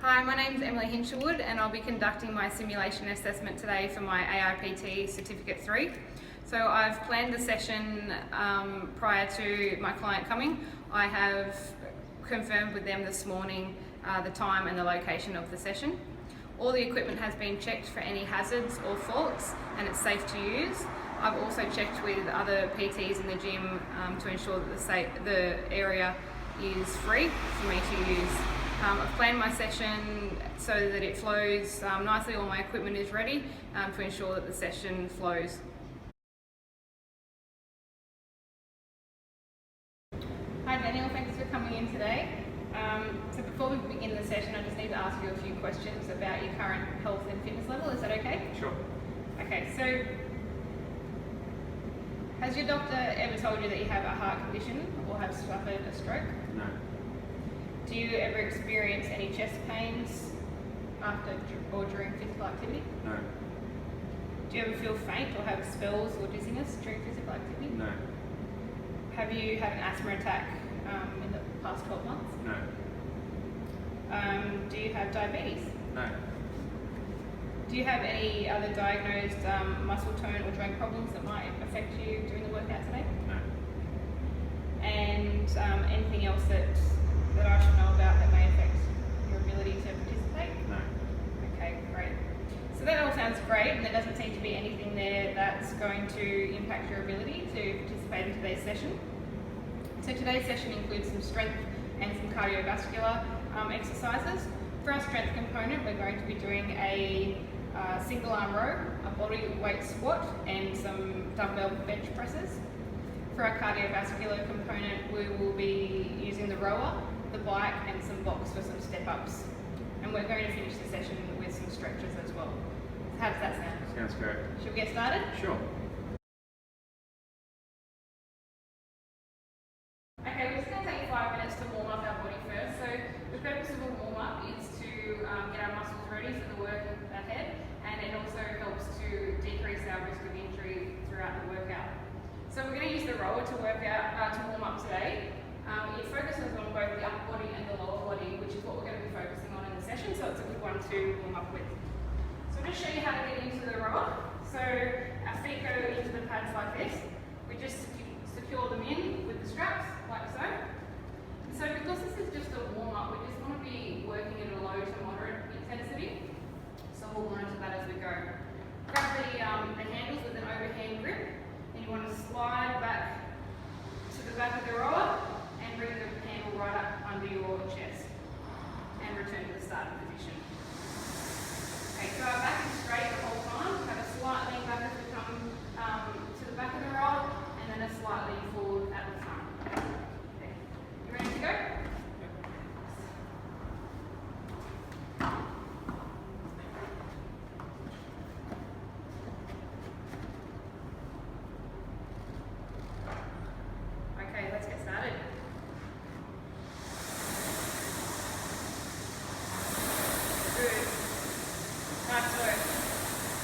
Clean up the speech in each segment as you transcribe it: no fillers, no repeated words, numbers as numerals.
Hi, my name is Emily Hinshelwood and I'll be conducting my simulation assessment today for my AIPT Certificate 3. So I've planned the session prior to my client coming. I have confirmed with them this morning the time and the location of the session. All the equipment has been checked for any hazards or faults and it's safe to use. I've also checked with other PTs in the gym to ensure that the area is free for me to use. I've planned my session so that it flows nicely, all my equipment is ready to ensure that the session flows. Hi Daniel, thanks for coming in today. So before we begin the session, I just need to ask you a few questions about your current health and fitness level, is that okay? Sure. Okay, so has your doctor ever told you that you have a heart condition or have suffered a stroke? No. Do you ever experience any chest pains after or during physical activity? No. Do you ever feel faint or have spells or dizziness during physical activity? No. Have you had an asthma attack in the past 12 months? No. Do you have diabetes? No. Do you have any other diagnosed muscle tone or joint problems that might affect you during the workout today? No. And anything else that I should know about that may affect your ability to participate? No. Okay, great. So that all sounds great, and there doesn't seem to be anything there that's going to impact your ability to participate in today's session. So today's session includes some strength and some cardiovascular exercises. For our strength component, we're going to be doing a single arm row, a body weight squat, and some dumbbell bench presses. For our cardiovascular component, we will be using the rower, the bike, and some blocks for some step-ups. And we're going to finish the session with some stretches as well. How does that sound? Sounds great. Should we get started? Sure. Okay, we're just going to take 5 minutes to warm up our body first. So the purpose of a warm-up is to get our muscles ready for the work ahead, and it also helps to decrease our risk of injury throughout the workout. So we're going to use the rower to warm up today. It focuses on both the upper body and the lower body, which is what we're going to be focusing on in the session, so it's a good one to warm up with. So I'll just show you how to get into the rower. So our feet go into the pads like this. We just secure them in with the straps, like so. And so because this is just a warm up, we just want to be working at a low to moderate intensity. So we'll monitor that as we go. Grab the handles with an overhand grip, and you want to slide back to the back of the rower and bring the handle right up under your chest and return to the starting position. Okay, so our back is straight the whole time. Have a slight lean back as we come to the back of the rower, and then a slight lean forward at the front. Okay. You ready to go? Okay, let's get started. Good. Nice work.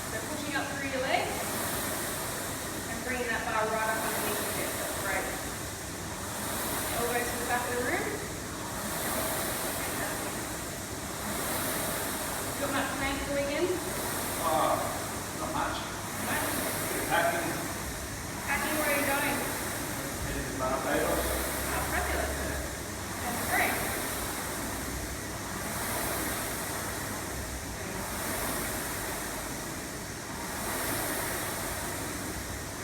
So pushing up through your legs and bringing that bar right up underneath your chest. That's great. Elbows to the back of the room. Fantastic. Got much planned for the weekend? Not much. No? Packing. Packing, where are you going? Heading to Barbados. Oh, fabulous. That's great.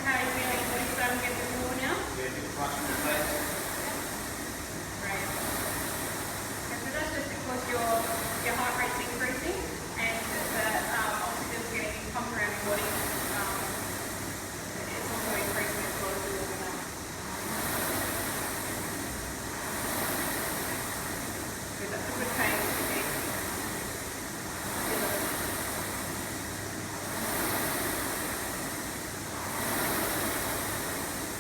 How are you feeling? Are you starting to get a bit more now? Yeah, get the flush in the face. Great. Okay, so that's just because your heart rate's increasing and that oxygen's getting pumped around your body. It's also increasing as well as you're warming up. Good, that's a good pace to keep.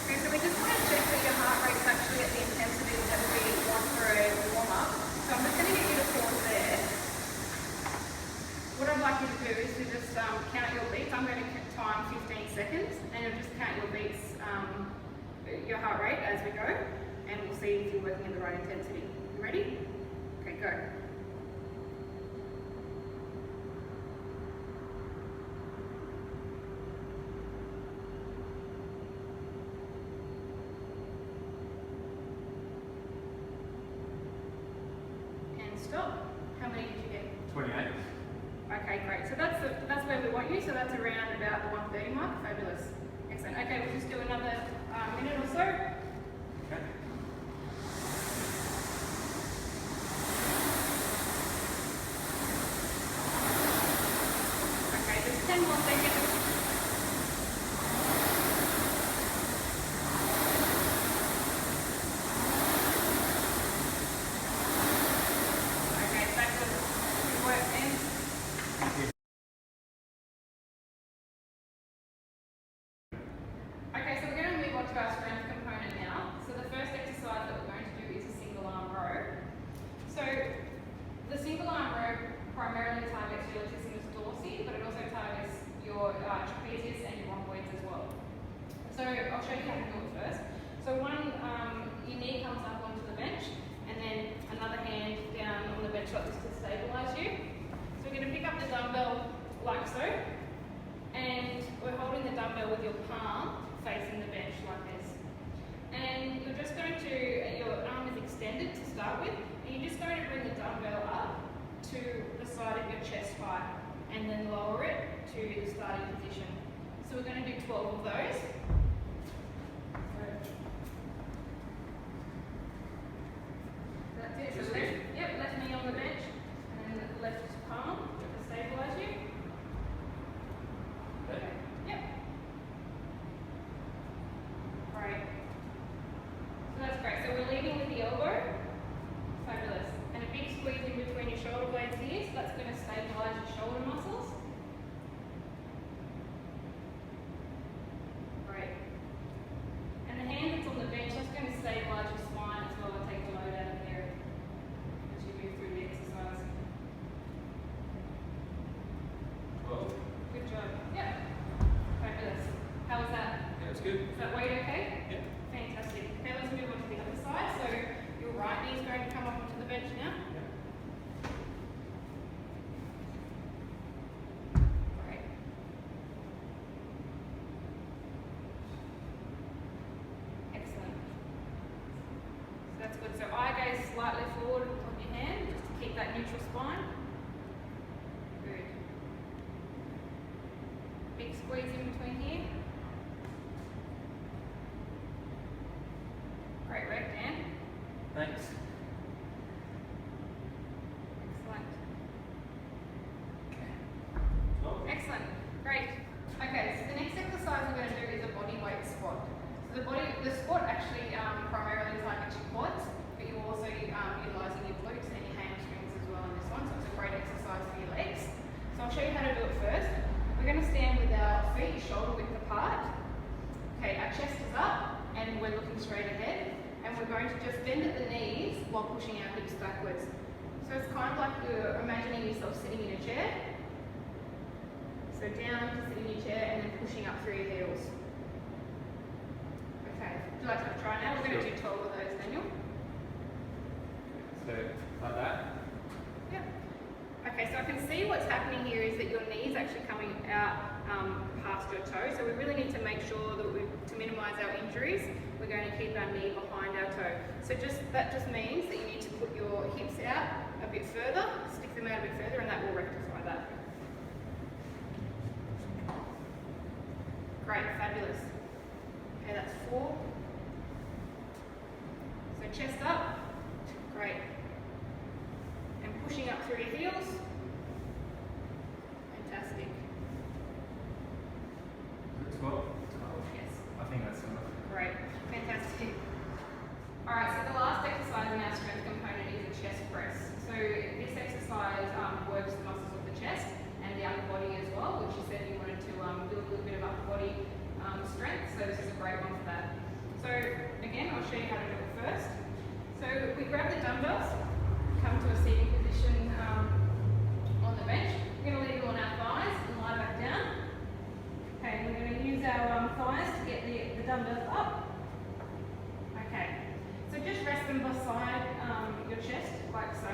Okay, so we just want to check that your heart rate's actually at the intensity that we want for a warm-up. So I'm just going to get you to pause there. What I'd like you to do is to just count your beats. I'm going to time 15 seconds, and you'll just count your beats, your heart rate as we go, and we'll see if you're working at the right intensity. You ready? Okay, go. stop? How many did you get? 28. Okay, great. So that's where we want you. So that's around about the 130 mark. Fabulous. Excellent. Okay, we'll just do another minute or so. Okay. Okay, just 10 more seconds. Okay, fabulous. Good work, then. Thank you. Okay, so we're going to move on to our strength component now. So the first exercise that we're going to do is a single arm row. So the single arm row primarily targets your latissimus dorsi, but it also targets your trapezius and your rhomboids as well. So I'll show you how to do it first. So your knee comes up onto the bench, and then another hand down on the bench like this to stabilise you. So we're going to pick up the dumbbell like so, and we're holding the dumbbell with your palm facing the bench like this. And you're just going to, your arm is extended to start with, and you're just going to bring the dumbbell up to the side of your chest height, and then lower it to the starting position. So we're going to do 12 of those. That's it. So left knee on the bench, and then left palm to stabilise you. Okay. Yep. Great. So that's great. So we're leading with the elbow. Fabulous. And a big squeeze in between your shoulder blades here. So that's going to stabilise your shoulder muscles. Great. And the hand that's on the bench, that's going to stabilise your spine as well and take the load out of there as you move through the exercise. 12. Good job. Yep. Fabulous. How was that? Yeah, that's good. Is that weight okay? Yeah. Fantastic. Okay, let's move on to the other side. So your right knee is going to come up onto the bench now. Great. Excellent. So that's good. So eye gaze slightly forward on your hand, just to keep that neutral spine. Good. Big squeeze in between here. Great work, Dan. Thanks. Excellent. Okay. 12. Excellent. Great. Okay, so the next exercise we're going to do is a body weight squat. So the squat actually primarily targets your quads, but you're also utilising your glutes and your hamstrings as well in this one, so it's a great exercise for your legs. So I'll show you how to do it first. We're going to stand with our feet shoulder width apart. Okay, our chest is up and we're looking straight ahead, and we're going to just bend at the knees while pushing our hips backwards. So it's kind of like you're imagining yourself sitting in a chair. So down to sit in your chair and then pushing up through your heels. Okay, would you like to try now? We're going to do 12 of those, Daniel. So, like that? Yep. Okay, so I can see what's happening here is that your knee's actually coming out past your toe. So we really need to make sure that to minimise our injuries, we're going to keep our knee behind our toe. So that just means that you need to put your hips out a bit further, stick them out a bit further, and that will rectify that. Great, fabulous. Okay, that's 4. So chest up. Great. And pushing up through your heels. Fantastic. 12. Yes. I think that's enough. Great. Fantastic. Alright, so the last exercise in our strength component is a chest press. So this exercise works the muscles of the chest and the upper body as well, which you said you wanted to build a little bit of upper body strength, so this is a great one for that. So again, I'll show you how to do it first. So we grab the dumbbells, come to a seating position on the bench. We're going to leave them on our thighs and lie back down. Okay, we're going to use our thighs to get the dumbbells up. Okay, so just rest them beside your chest, like so.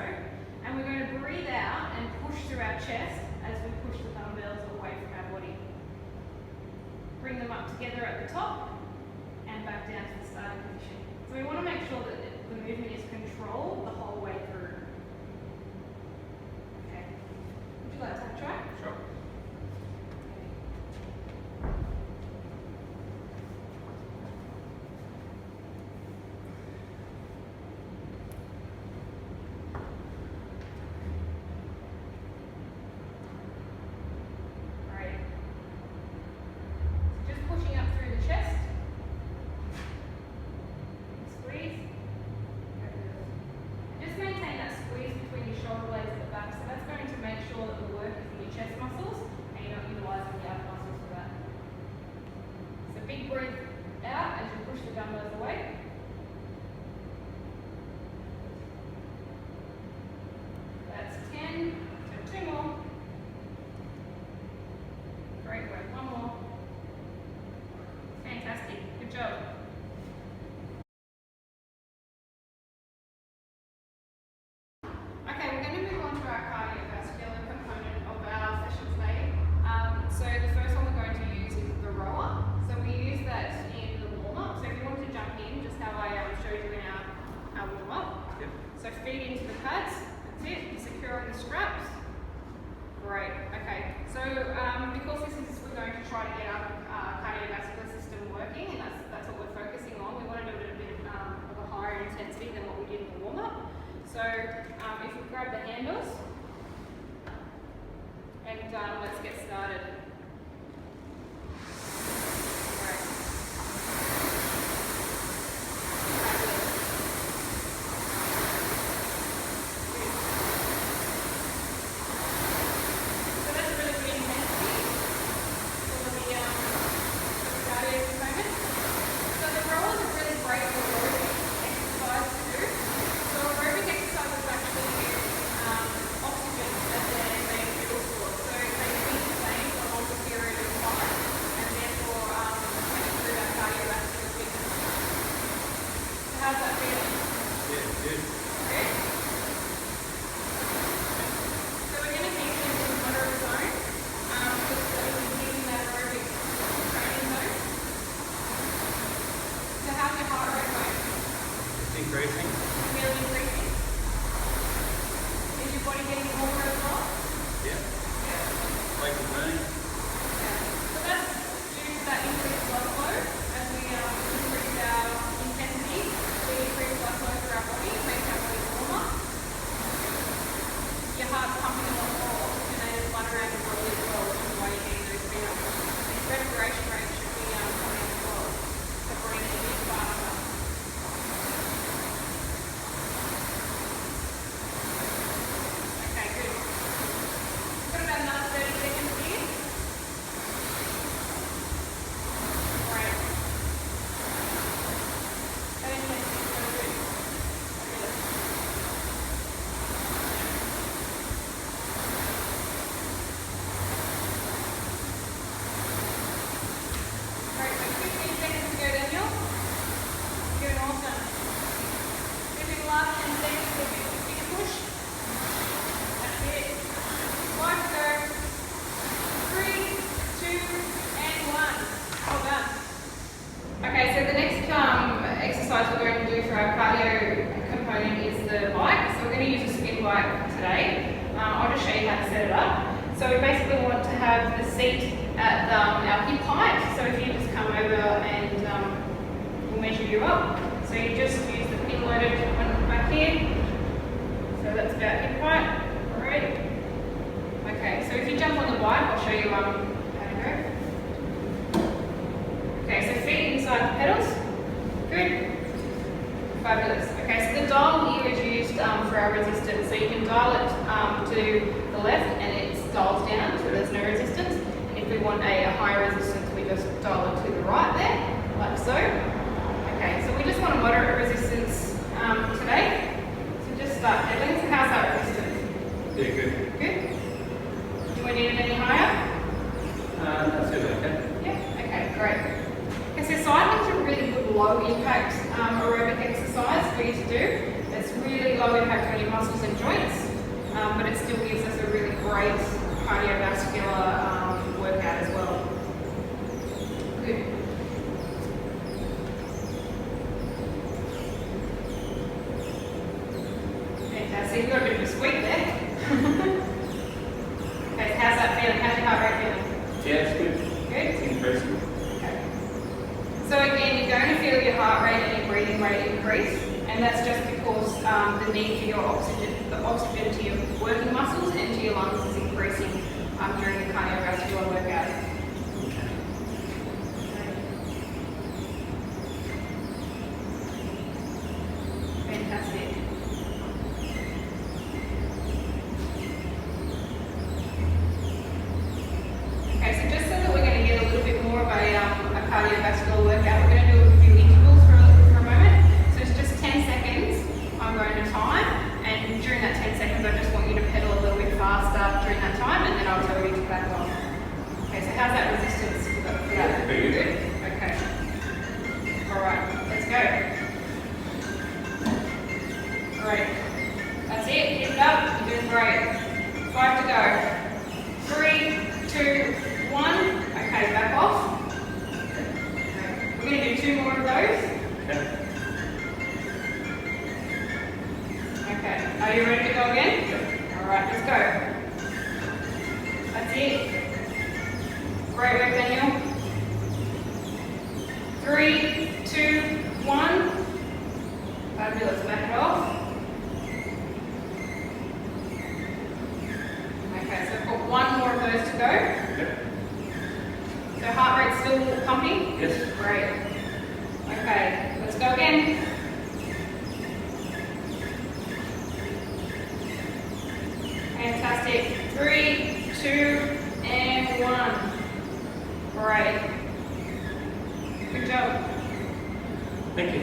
And we're going to breathe out and push through our chest as we push the dumbbells away from our body. Bring them up together at the top and back down to the starting position. So we want to make sure that the movement is controlled the whole way through. you like to have a try? Sure. Great. So just pushing up through the chest. Squeeze. Just maintain that squeeze between your shoulder blades at the back. So that's going to make sure that the work is in your chest muscles and you're not utilising the other muscles for that. So big breath out as you push the dumbbells away. That's 10. So 2 more. Great work. 1 more. Fantastic. Good job. Okay, we're going to move on to our cardiovascular component of our session today. So the first one we're going to use is the rower. So we use that in the warm-up. So if you wanted to jump in, just how I showed you in our warm-up. Yep. So feet into the pads. That's it. You're securing the straps. Great. Okay. So because we're going to try to get our cardiovascular system working, and that's what we're focusing on. We want to do it at a bit of a higher intensity than what we did in the warm-up. So if we grab the handles and let's get started. Great. So that's a really good intensity for the cardio component. So the rollers are really great for aerobic exercise to do. So aerobic exercises actually use oxygen as their main fuel source. So they keep the same for a longer period of time and therefore improve our cardiovascular fitness. So how's that feeling? Yeah, good. Good? So we're going to keep this in the moderate zone just so we can keep in that aerobic training zone. So how's your heart rate going? It's increasing. Feel increasing? Is your body getting warmer as well? Yeah. Yeah. Like the burning. So that's due to that increased blood flow. As we increase our intensity, we increase blood flow through our body, makes our body warmer. Your heart's pumping a lot more oxygenated blood around your body as well, which is why you're getting those feels. And respiration rate should be coming as well. So breathing a bit faster. Okay, good. Got about another 30 seconds here. Great. That intensity is so good. Fabulous. Great, so 15 seconds to go, Daniel. You're doing awesome. Moving last 10 seconds to a big push. That's it. 1 to go. 3, 2, and 1. Well done. Okay, so the next exercise we're going to do for our cardio component is the bike. So we're going to use a spin bike today. I'll just show you how to set it up. So we basically want to have the seat at our hip height. So if you just come over and we'll measure you up. So you just use the pin loaded one back here. So that's about hip height. Alright. Okay, so if you jump on the bike, I'll show you how to go. Okay, so feet inside the pedals. Good. Fabulous. Okay, so the dial here is used for our resistance. So you can dial it to the left and it dials down so there's no resistance. And if we want a higher resistance, we just dial it to the right there, like so. Okay, so we just want a moderate resistance today. So just start pedaling. So how's that resistance? Yeah, good. Good? Do we need it any higher? That's good, okay. Yeah, okay, great. Okay, so cycling's a really good low impact aerobic exercise for you to do. It's really low impact on your muscles and joints, but it still gives us a really great cardiovascular workout as well. Good. Fantastic, you've got a bit of a squeak there. your heart rate and your breathing rate increase, and that's just because the need for the oxygen to your working muscles and to your lungs is increasing during the cardiovascular workout. Fantastic. Okay, so just so that we're going to get a little bit more of a cardiovascular workout, we're going to do a few intervals for a moment. So it's just 10 seconds. I'm going to time, and during that 10 seconds, I just want you to pedal a little bit faster during that time, and then I'll tell you to back off. Okay, so how's that resistance for that? Very good. Okay. All right, let's go. Great. That's it. Keep it up. You're doing great. 5 to go. 3, 2, 1. Okay, back off. We're going to do 2 more of those. Okay. Are you ready to go again? All right, let's go. That's it. Great work, Daniel. 3, 2, 1. Fabulous. Back it off. Okay, so I've got 1 more of those to go. So heart rate's still pumping? Yes. Great. Okay, let's go again. Fantastic. 3, 2, and 1. Great. Good job. Thank you.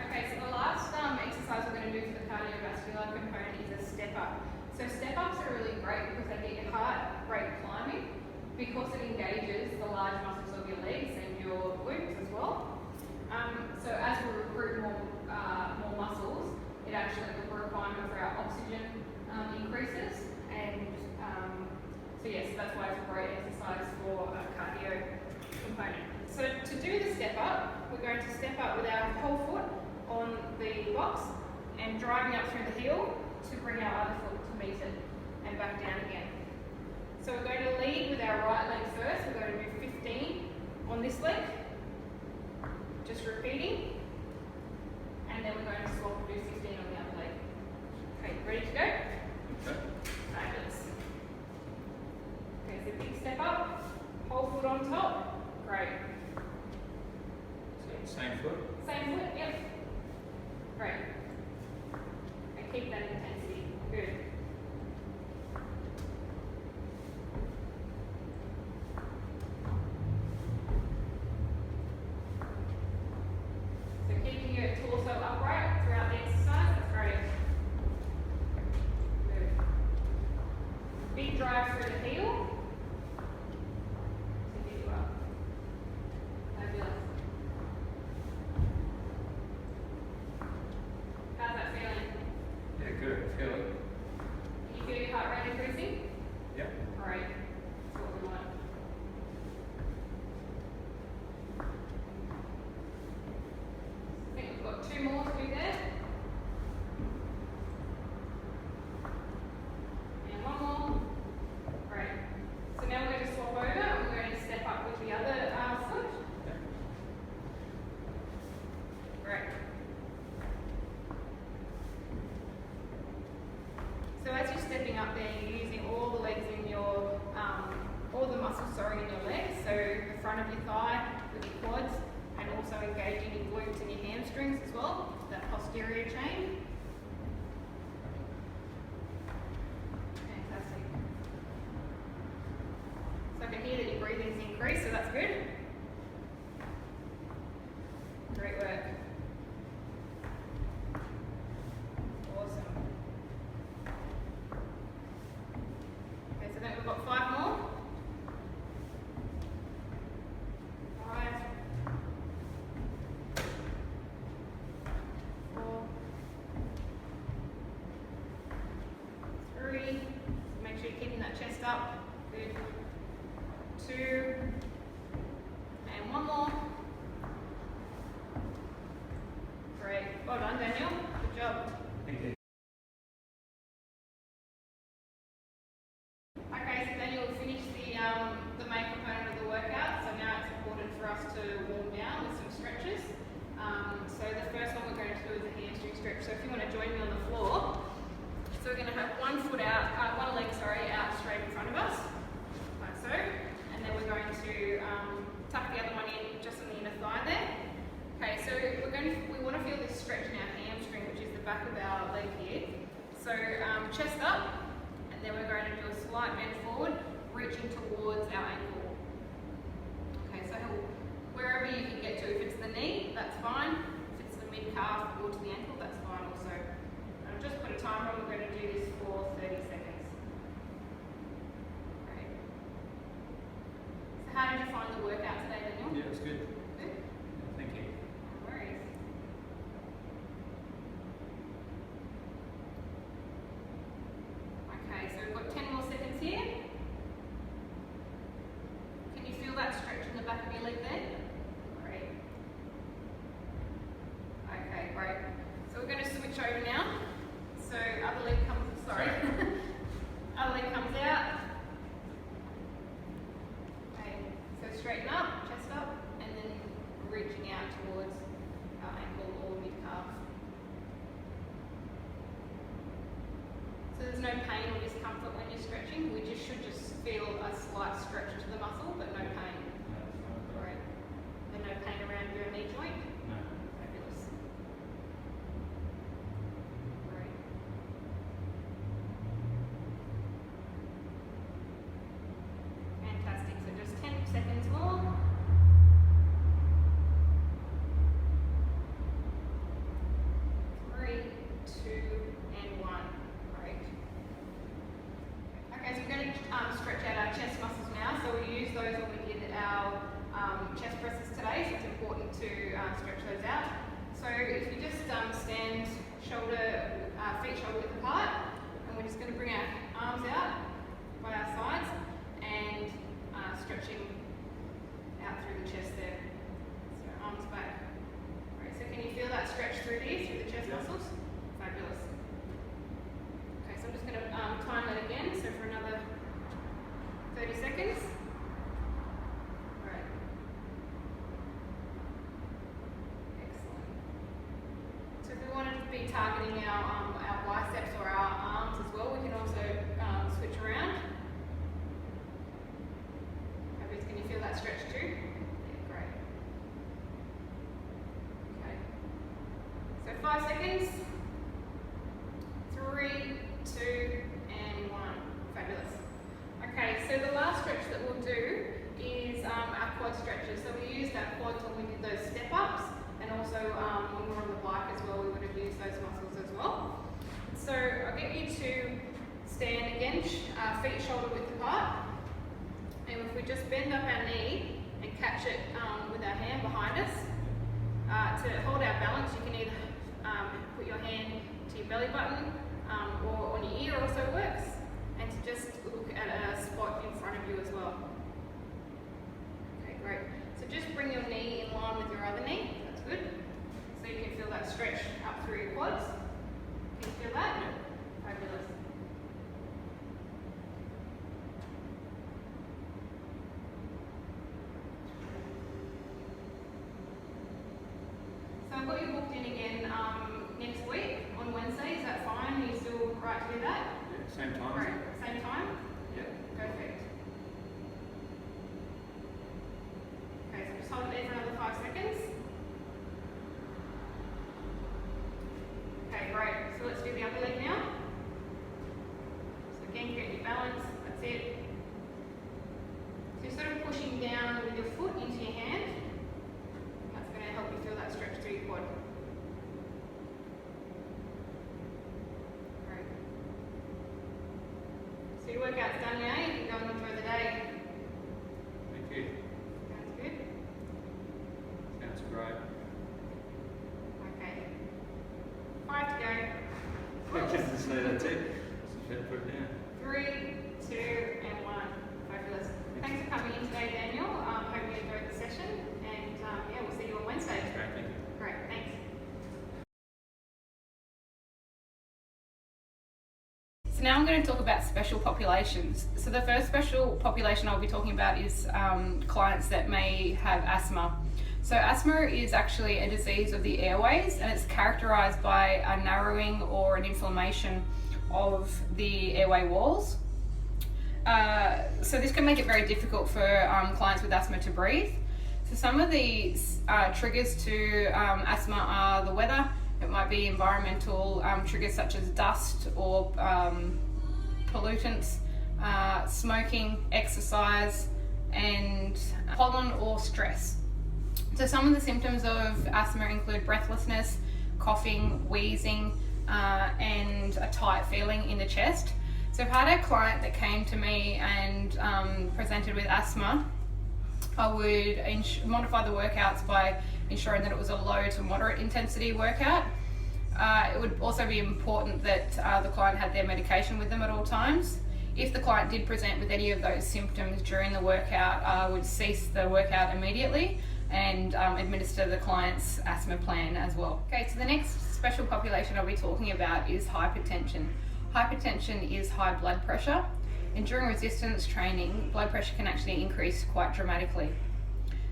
Okay, so the last exercise we're going to do for the cardiovascular component is a step up. So step ups are really great because they get your heart rate climbing because it engages the large muscles of your legs and your glutes as well. So as we recruit more muscles, it actually, the requirement for our oxygen increases, and so yes, that's why it's a great exercise for a cardio component. So to do the step up, we're going to step up with our whole foot on the box and driving up through the heel to bring our other foot to meet it and back down again. So we're going to lead with our right leg first. We're going to do 15 on this leg, just repeating, and then we're going to swap and do 15 on the other leg. Okay, ready to go? Okay. Fabulous. Okay, so big step up, whole foot on top. Great. Same foot. Same foot, yep. Great. And keep that intensity. Good. So keeping your torso upright throughout the exercise, that's great. Good. Big drive through the heel. To get you up. Fabulous. How's that feeling? Yeah, good. Feel it. Can you feel your heart rate increasing? Yep. Great. That's what we want. I think we've got 2 more to do there. And 1 more. Great. So now we're going to swap over and we're going to step up with the other foot. Great. So as you're stepping up there, you're using all the legs in your, all the muscles, in your legs. So the front of your thigh with your quads, and also engaging your glutes and your hamstrings as well, that posterior chain. Fantastic. So I can hear that your breathing's increased, so that's good. Great work. Awesome. Okay, so then we've got 5 more. 5, 4, stretch. So if you want to join me on the floor, so we're going to have one leg out straight in front of us, like so, and then we're going to tuck the other one in just on the inner thigh there. Okay, so we want to feel this stretch in our hamstring, which is the back of our leg here. So chest up, and then we're going to do a slight bend forward, reaching towards our ankle. Okay, so wherever you can get to, if it's the knee, that's fine. If it's the mid calf or to the ankle, that's fine also. I'll just put a timer on. We're going to do this for 30 seconds. Great. So how did you find the workout today, Daniel? Yeah, it's good. Good? Yeah, thank you. No worries. Okay, so we've got 10 more seconds here. Can you feel that stretch in the back of your leg there? Great. Okay, great. So we're going to switch over now. So other leg comes, other leg comes out. Okay, so straighten up, chest up, and then reaching out towards our ankle or mid calf. So there's no pain or discomfort when you're stretching. We should feel a slight stretch to the muscle, but no pain. Great. And no pain around your knee joint? No. Fabulous. Great. Fantastic. So just 10 seconds more. 3, 2, and 1. Great. Okay, so we're going to stretch out our chest muscles now. So we use those when we did our chest presses today, so it's important to stretch those out. So if you just stand feet shoulder width apart, and we're just going to bring our arms out by our sides and stretching out through the chest there. So arms back. Right, so can you feel that stretch through here, through the chest muscles? Fabulous. Okay, so I'm just going to time that again, so for another 30 seconds. Right. Excellent. So if we wanted to be targeting our biceps or our arms as well, we can also switch around. Fabulous. Can you feel that stretch too? Yeah, great. Okay. So 5 seconds. 3, 2, and 1. Fabulous. Okay, so the last stretch that we'll do is our quad stretches. So we used our quads when we did those step ups, and also when we were on the bike as well, we would have used those muscles as well. So I'll get you to stand again, feet shoulder width apart. And if we just bend up our knee and catch it with our hand behind us, to hold our balance, you can either put your hand to your belly button or on your ear also works. And to just look at a spot in front of you as well. Okay, great. So just bring your knee in line with your other knee. That's good. So you can feel that stretch up through your quads. Can you feel that? Fabulous. So I've got you booked in again next week on Wednesday. Is that fine? Are you still right to do that? Yeah, same time. Great. Same time? Yeah. Perfect. Okay, so just hold it there for another 5 seconds. Okay, great. So let's do the upper leg now. So again, get your balance. That's it. So you're sort of pushing down with your foot into your hand. That's going to help you feel that stretch through your quad. Great. So your workout's done now. You can go and enjoy the day. Thank you. Sounds good. Sounds great. Okay. 5 to go. So that's it. Just put it down. 3, 2, and 1. Fabulous. Thanks for coming in today, Daniel. Hope you enjoyed the session, and yeah, we'll see you on Wednesday. Great, thank you. Great, thanks. So now I'm going to talk about special populations. So the first special population I'll be talking about is clients that may have asthma. So asthma is actually a disease of the airways, and it's characterized by a narrowing or an inflammation of the airway walls. So this can make it very difficult for clients with asthma to breathe. So some of the triggers to asthma are the weather. It might be environmental triggers such as dust or pollutants, smoking, exercise, and pollen or stress. So some of the symptoms of asthma include breathlessness, coughing, wheezing, and a tight feeling in the chest. So I've had a client that came to me and presented with asthma. I would modify the workouts by ensuring that it was a low to moderate intensity workout. It would also be important that the client had their medication with them at all times. If the client did present with any of those symptoms during the workout, I would cease the workout immediately and administer the client's asthma plan as well. Okay, so the next special population I'll be talking about is hypertension. Hypertension is high blood pressure, and during resistance training, blood pressure can actually increase quite dramatically.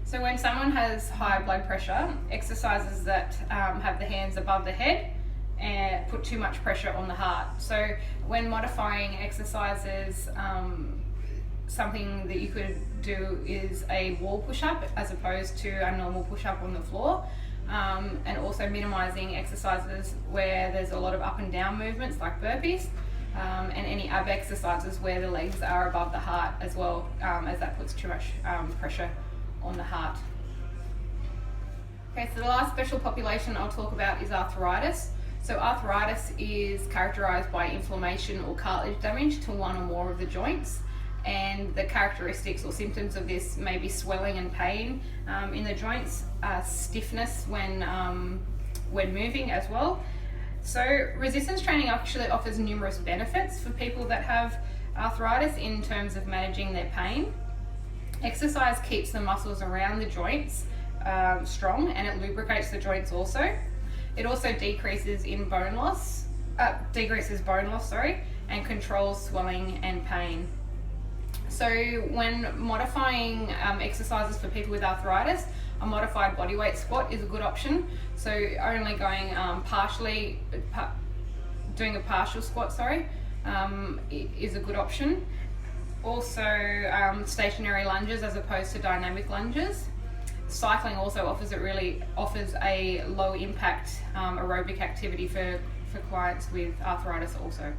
So when someone has high blood pressure, exercises that have the hands above the head and put too much pressure on the heart. So when modifying exercises, something that you could do is a wall push-up as opposed to a normal push-up on the floor, and also minimizing exercises where there's a lot of up and down movements like burpees, and any ab exercises where the legs are above the heart as well, as that puts too much pressure on the heart. Okay, so the last special population I'll talk about is arthritis. So arthritis is characterized by inflammation or cartilage damage to one or more of the joints, and the characteristics or symptoms of this may be swelling and pain in the joints, stiffness when moving as well. So resistance training actually offers numerous benefits for people that have arthritis in terms of managing their pain. Exercise keeps the muscles around the joints strong, and it lubricates the joints also. It also decreases bone loss, and controls swelling and pain. So when modifying exercises for people with arthritis, a modified bodyweight squat is a good option. So only going doing a partial squat, is a good option. Also stationary lunges as opposed to dynamic lunges. Cycling also offers a low impact aerobic activity for clients with arthritis also.